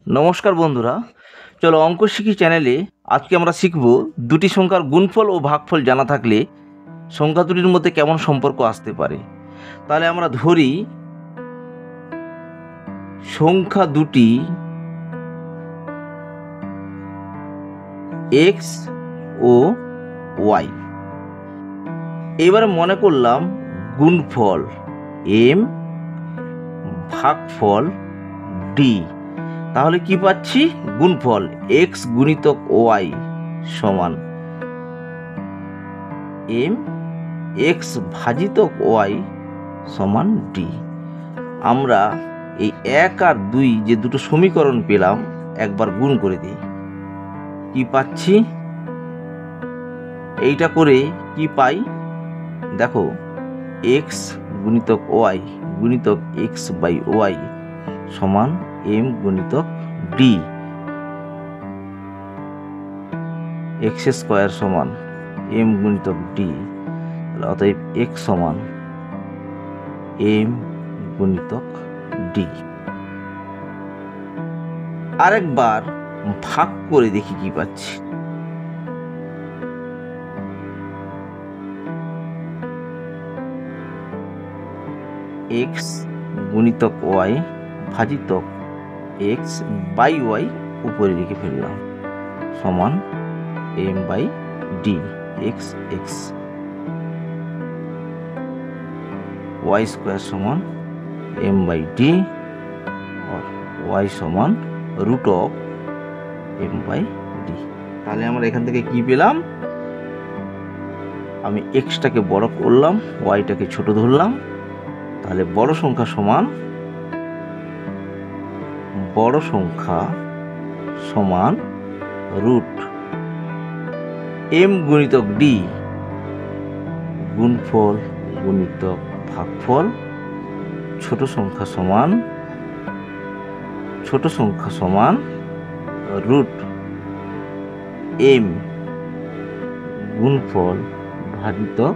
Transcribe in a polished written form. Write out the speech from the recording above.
নমস্কার বন্ধুরা, চলো অঙ্ক শিখি চ্যানেলে আজকে আমরা শিখব দুটি সংখ্যার গুণফল ও ভাগফল জানা থাকলে সংখ্যা দুটির মধ্যে কেমন সম্পর্ক আসতে পারে। তাহলে আমরা ধরি সংখ্যা দুটি এক্স ও ওয়াই। এবারে মনে করলাম গুণফল এম, ভাগফল ডি। তাহলে কি পাচ্ছি? গুণফল এক্স গুণিতক ওয়াই সমান এম, এক্স ভাজিতক ওয়াই সমান ডি। আমরা এই 1 আর 2 যে দুটো সমীকরণ পেলাম একবার গুণ করে দিই। কি পাচ্ছি? এইটা করে কি পাই দেখো, এক্স গুণিতক ওয়াই গুণিতক এক্স বাই ওয়াই সমান এম গুণিতক ডি। এক্স স্কোয়ার সমান এম গুণিতক ডি। অতএব এক্স সমান এম গুণিতক ডি। আরেকবার ভাগ করে দেখি কি পাচ্ছি। এক্স গুণিতক ওয়াই ভাজিতক এক্স বাই ওয়াই উপরে রেখে ফেললাম সমান m by d. X x y square সমান এম বাই ডি, ওয়াই সমান root of m by d. তাহলে আমরা এখান থেকে কি পেলাম? আমি এক্সটাকে বড় করলাম, ওয়াইটাকে ছোট ধরলাম। তাহলে বড় সংখ্যা সমান রুট এম গুণিতক ডি, গুণফল গুণিতক ভাগফল। ছোট সংখ্যা সমান রুট এম গুণফল ভাজিতক